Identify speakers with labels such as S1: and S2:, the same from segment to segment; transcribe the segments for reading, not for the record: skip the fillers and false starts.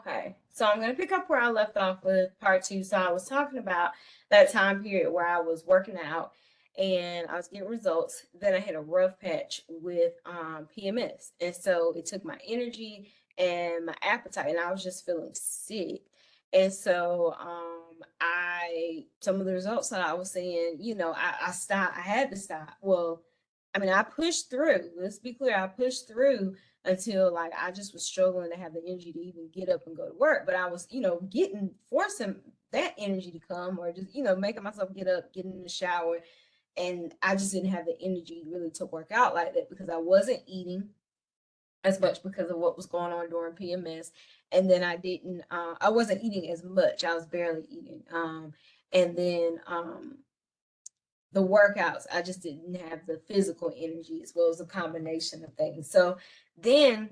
S1: Okay, so I'm going to pick up where I left off with part two. So I was talking about that time period where I was working out and I was getting results. Then I had a rough patch with PMS, and so it took my energy and my appetite, and I was just feeling sick. And so I some of the results that I was seeing, I stopped. I had to stop. Well, I mean, I pushed through. Let's be clear, I pushed through until like I just was struggling to have the energy to even get up and go to work. But I was, forcing that energy to come, or just, making myself get up, get in the shower. And I just didn't have the energy really to work out like that because I wasn't eating as much because of what was going on during PMS. And then I wasn't eating as much. I was barely eating. And then the workouts, I just didn't have the physical energy as well as a combination of things. So then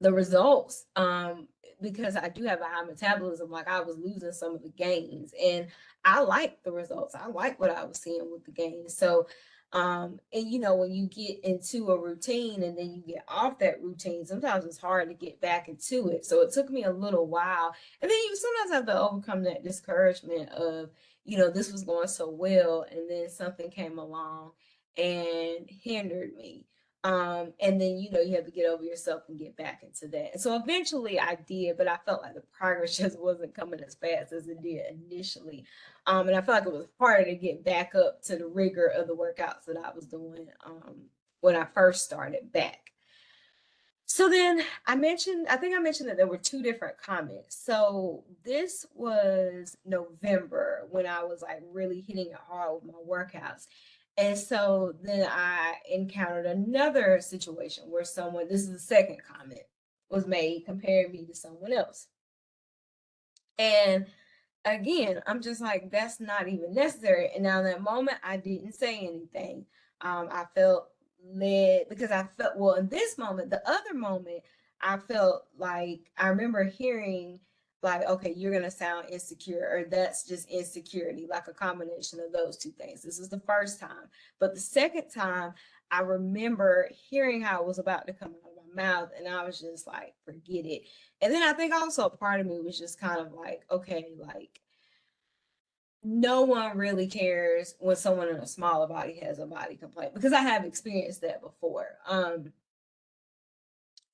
S1: the results, because I do have a high metabolism, like I was losing some of the gains, and I like the results. I like what I was seeing with the gains. So and when you get into a routine and then you get off that routine, sometimes it's hard to get back into it. So it took me a little while, and then you sometimes have to overcome that discouragement of, this was going so well and then something came along and hindered me. And then you have to get over yourself and get back into that. And so eventually I did, but I felt like the progress just wasn't coming as fast as it did initially. And I felt like it was harder to get back up to the rigor of the workouts that I was doing when I first started back. So then I think I mentioned that there were two different comments. So this was November when I was like really hitting it hard with my workouts. And so then I encountered another situation where this is the second comment, was made comparing me to someone else. And again, I'm just like, that's not even necessary. And now in that moment, I didn't say anything. I felt led because I felt, well, in this moment, the other moment, I felt like I remember hearing like, okay, you're going to sound insecure, or that's just insecurity, like a combination of those two things. This is the first time. But the second time, I remember hearing how it was about to come out of my mouth, and I was just like, forget it. And then I think also a part of me was just kind of like, okay, like no one really cares when someone in a smaller body has a body complaint, because I have experienced that before.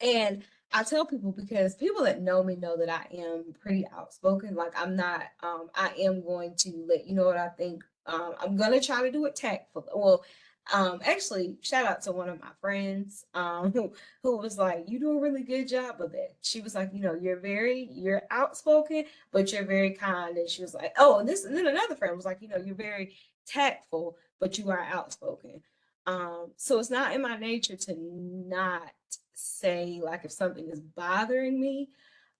S1: And I tell people, because people that know me know that I am pretty outspoken. Like I'm not, I am going to let you know what I think. I'm gonna try to do it tactfully. Well, actually, shout out to one of my friends, who was like, "You do a really good job of that." She was like, you're outspoken, but you're very kind. And she was like, "Oh, and then another friend was like, you're very tactful, but you are outspoken." So it's not in my nature to not say like if something is bothering me,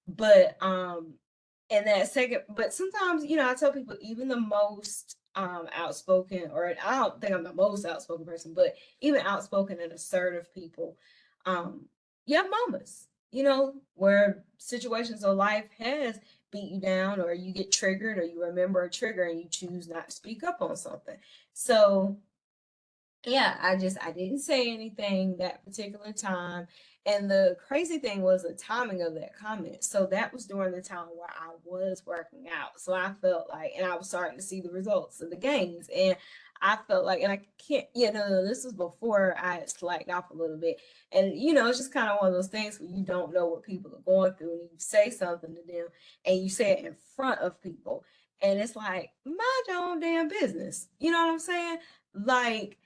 S1: but and that second, but sometimes, I tell people even the most outspoken, or I don't think I'm the most outspoken person, but even outspoken and assertive people, um, you have moments, where situations of life has beat you down, or you get triggered, or you remember a trigger and you choose not to speak up on something. So yeah, I didn't say anything that particular time. And the crazy thing was the timing of that comment. So that was during the time where I was working out. So I felt like, and I was starting to see the results of the gains. And I felt like, and I can't, this was before I had slacked off a little bit. And, it's just kind of one of those things where you don't know what people are going through, and you say something to them and you say it in front of people. And it's like, mind your own damn business. You know what I'm saying? Like,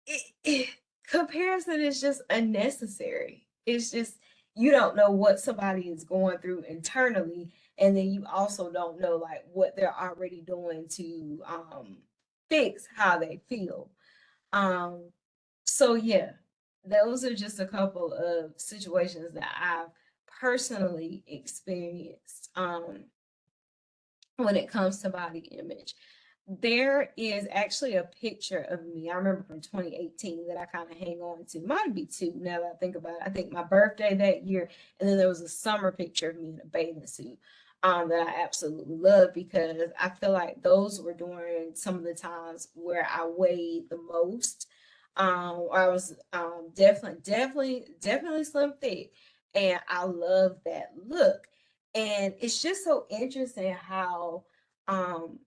S1: it, it comparison is just unnecessary. It's just, you don't know what somebody is going through internally, and then you also don't know like what they're already doing to fix how they feel. Um so yeah, those are just a couple of situations that I've personally experienced when it comes to body image. There is actually a picture of me, I remember from 2018, that I kind of hang on to. Might be two now that I think about it. I think my birthday that year, and then there was a summer picture of me in a bathing suit that I absolutely love, because I feel like those were during some of the times where I weighed the most, or I was definitely slim thick. And I love that look. And it's just so interesting how um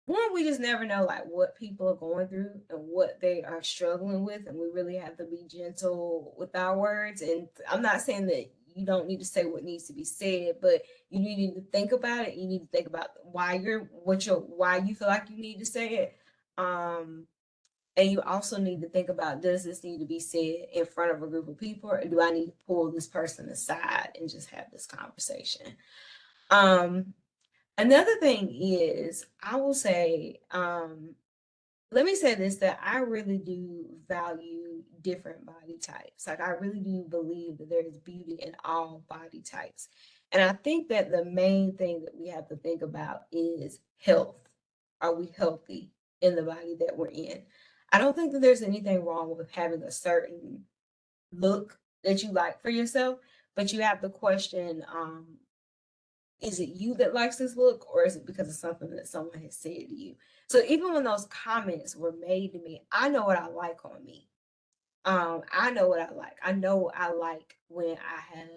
S1: one, we just never know like what people are going through and what they are struggling with, and we really have to be gentle with our words. And I'm not saying that you don't need to say what needs to be said, but you need to think about it. You need to think about why you feel like you need to say it. Um, and you also need to think about, does this need to be said in front of a group of people, or do I need to pull this person aside and just have this conversation? Um, Another thing is, I will say, let me say this, that I really do value different body types. Like, I really do believe that there is beauty in all body types. And I think that the main thing that we have to think about is health. Are we healthy in the body that we're in? I don't think that there's anything wrong with having a certain look that you like for yourself, but you have to question, is it you that likes this look, or is it because of something that someone has said to you? So even when those comments were made to me, I know what I like on me. I know what I like. I know I like when I have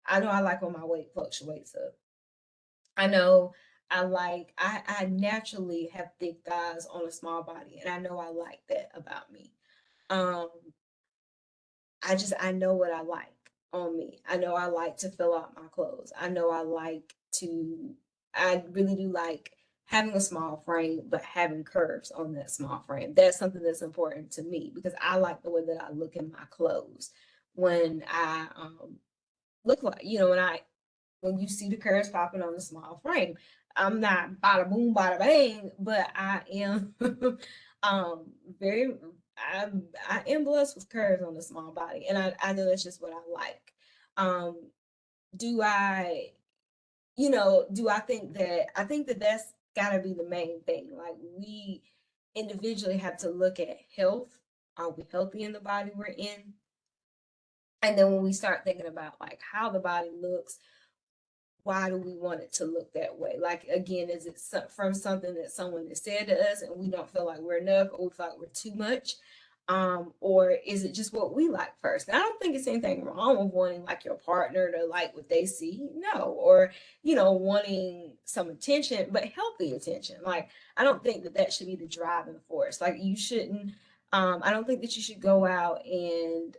S1: I know I like when my weight fluctuates up. I know I naturally have thick thighs on a small body, and I know I like that about me. Um I know what I like on me. I know I like to fill out my clothes. I know I really do like having a small frame, but having curves on that small frame. That's something that's important to me because I like the way that I look in my clothes when I look like, when you see the curves popping on the small frame. I'm not bada boom, bada bang, but I am um very I am blessed with curves on the small body, and I know that's just what I like. Um, do I, do I think that that's gotta be the main thing. Like, we individually have to look at health. Are we healthy in the body we're in? And then when we start thinking about like how the body looks, why do we want it to look that way? Like, again, is it from something that someone has said to us and we don't feel like we're enough, or we feel like we're too much? Or is it just what we like first? And I don't think it's anything wrong with wanting like your partner to like what they see. No. Or, wanting some attention, but healthy attention. Like, I don't think that that should be the driving force. Like, you shouldn't, I don't think that you should go out and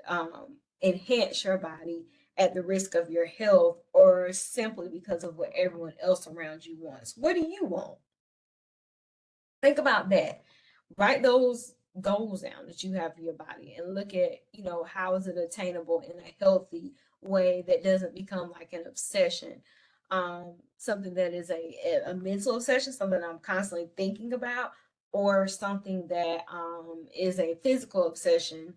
S1: enhance your body at the risk of your health, or simply because of what everyone else around you wants. What do you want? Think about that. Write those goals down that you have for your body and look at, how is it attainable in a healthy way that doesn't become like an obsession. Something that is a mental obsession, something I'm constantly thinking about, or something that is a physical obsession,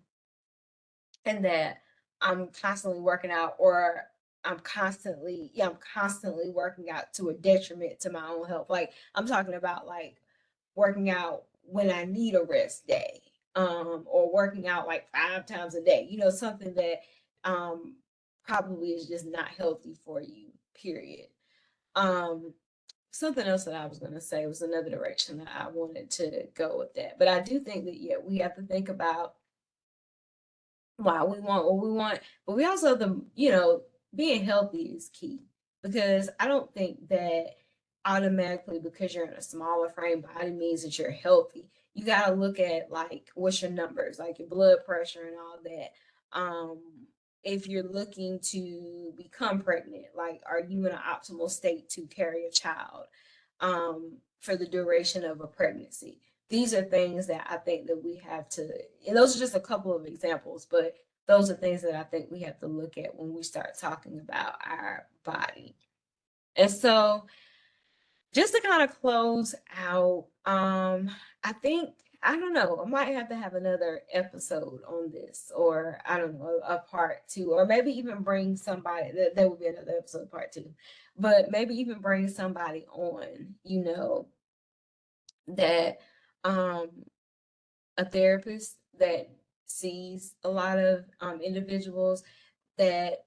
S1: and that I'm constantly working out, or I'm constantly working out to a detriment to my own health. Like, I'm talking about like working out when I need a rest day, or working out like 5 times a day, something that um probably is just not healthy for you, period. Um, Something else that I was gonna say was another direction that I wanted to go with that. But I do think that, yeah, we have to think about why we want what we want, but we also have to, being healthy is key, because I don't think that automatically because you're in a smaller frame body means that you're healthy. You got to look at like what's your numbers, like your blood pressure and all that. Um, if you're looking to become pregnant, like, are you in an optimal state to carry a child for the duration of a pregnancy? These are things that I think that we have to, and those are just a couple of examples, but those are things that I think we have to look at when we start talking about our body. And so, just to kind of close out, I think, I don't know, I might have to have another episode on this, or I don't know, a part two, or maybe even bring somebody, that would be another episode, part two, but maybe even bring somebody on, that um a therapist that sees a lot of individuals that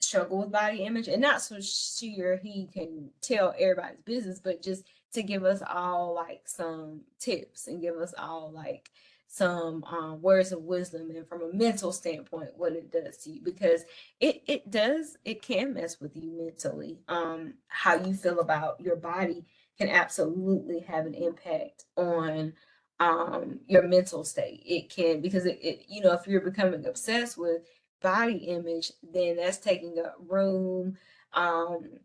S1: struggle with body image, and not so she or he can tell everybody's business, but just to give us all like some tips and give us all like some words of wisdom, and from a mental standpoint, what it does to you, because it can mess with you mentally. How you feel about your body can absolutely have an impact on your mental state. It can, because if you're becoming obsessed with body image, then that's taking up room um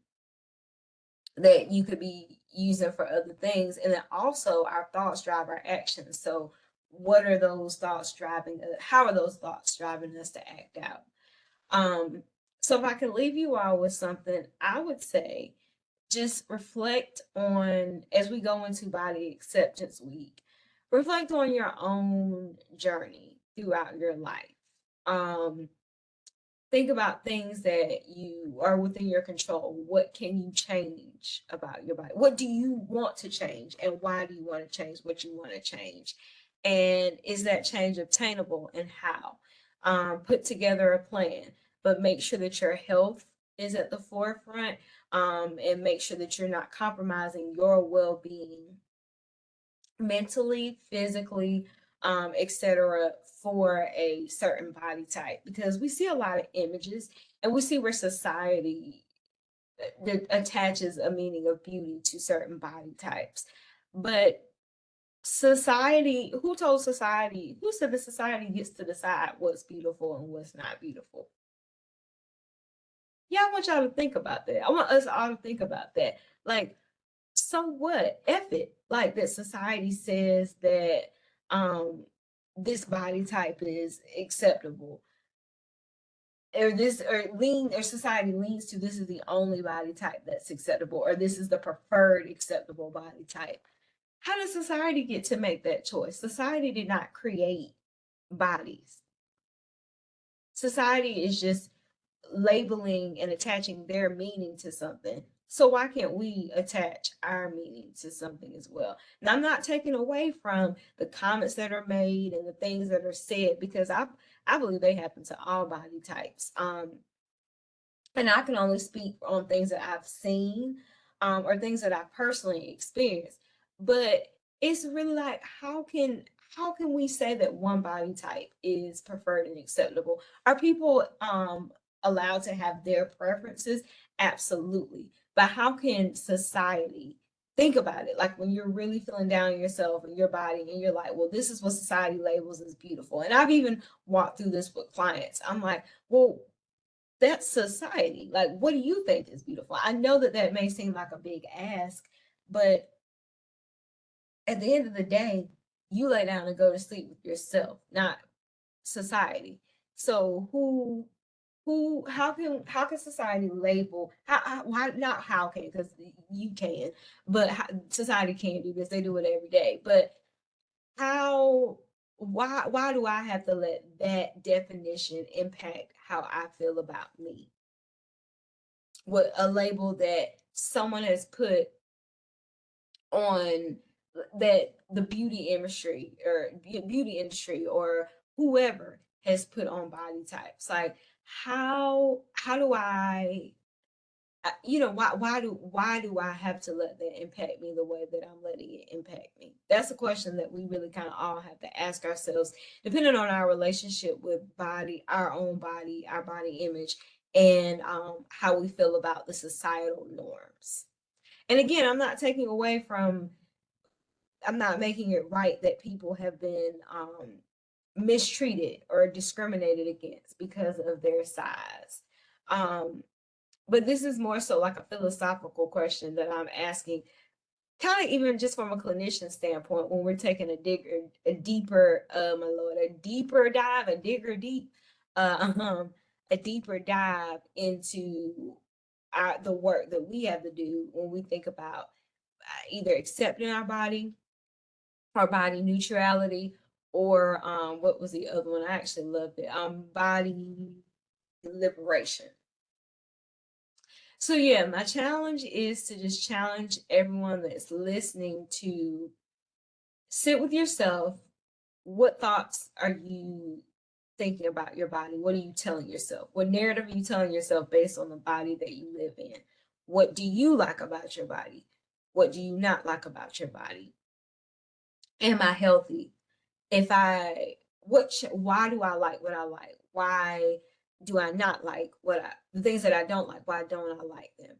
S1: that you could be using for other things. And then also our thoughts drive our actions. So what are those thoughts driving how are those thoughts driving us to act out? So if I could leave you all with something, I would say just reflect on, as we go into Body Acceptance Week, reflect on your own journey throughout your life. Think about things that you are within your control. What can you change about your body? What do you want to change, and why do you want to change what you want to change? And is that change obtainable, and how? Put together a plan, but make sure that your health is at the forefront, and make sure that you're not compromising your well-being mentally, physically, etc., for a certain body type, because we see a lot of images, and we see where society attaches a meaning of beauty to certain body types. But society, who said that society gets to decide what's beautiful and what's not beautiful? Yeah, I want y'all to think about that. I want us all to think about that. Like, so what? F it. Like, that society says that um this body type is acceptable, or society leans to, this is the only body type that's acceptable, or this is the preferred acceptable body type. How does society get to make that choice? Society did not create bodies. Society is just labeling and attaching their meaning to something. So why can't we attach our meaning to something as well? Now, I'm not taking away from the comments that are made and the things that are said, because I believe they happen to all body types. And I can only speak on things that I've seen, or things that I've personally experienced. But it's really like, how can we say that one body type is preferred and acceptable? Are people allowed to have their preferences? Absolutely. But how can society, think about it, like when you're really feeling down on yourself and your body, and you're like, well, this is what society labels as beautiful. And I've even walked through this with clients. I'm like, well, that's society. Like, what do you think is beautiful? I know that that may seem like a big ask, but at the end of the day, you lay down and go to sleep with yourself, not society. So how can society label, why, not how can, because you can, but society can't do this, they do it every day. But how, why do I have to let that definition impact how I feel about me? What a label that someone has put on, that the beauty industry or whoever has put on body types. Like, how do why do I have to let that impact me the way that I'm letting it impact me? That's a question that we really kind of all have to ask ourselves, depending on our relationship with body, our own body, our body image, and how we feel about the societal norms. And again, I'm not making it right that people have been mistreated or discriminated against because of their size. Um, but this is more so like a philosophical question that I'm asking, kind of even just from a clinician standpoint, when we're taking a deeper, my lord, a deeper dive, a deeper dive into the work that we have to do when we think about either accepting our body neutrality, or what was the other one? I actually loved it. Body liberation. So yeah, my challenge is to just challenge everyone that's listening to sit with yourself. What thoughts are you thinking about your body? What are you telling yourself? What narrative are you telling yourself based on the body that you live in? What do you like about your body? What do you not like about your body? Am I healthy? if why do I like what I like? Why do I not like the things that I don't like? Why don't I like them?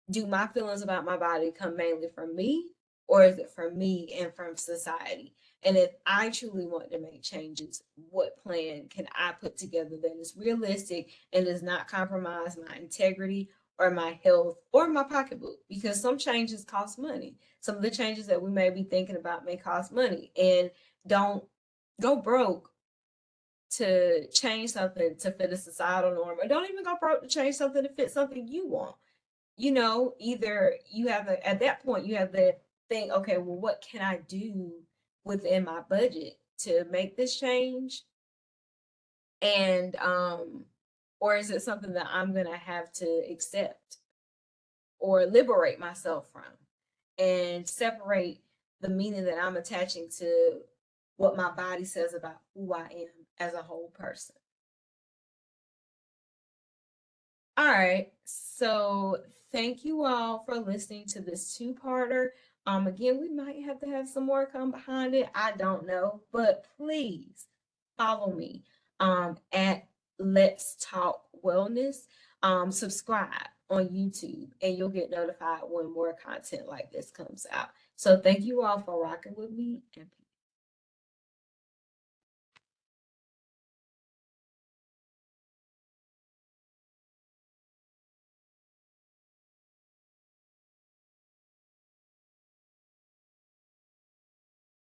S1: Do my feelings about my body come mainly from me, or is it from me and from society? And if I truly want to make changes, what plan can I put together that is realistic and does not compromise my integrity or my health or my pocketbook? Because some changes cost money. Some of the changes that we may be thinking about may cost money. And don't go broke to change something to fit a societal norm, or don't even go broke to change something to fit something you want. Either you have at that point you have to think, okay, well, what can I do within my budget to make this change? And or is it something that I'm gonna have to accept or liberate myself from and separate the meaning that I'm attaching to what my body says about who I am as a whole person? All right. So thank you all for listening to this two-parter. Again, we might have to have some more come behind it. I don't know, but please follow me at Let's Talk Wellness. Subscribe on YouTube and you'll get notified when more content like this comes out. So thank you all for rocking with me and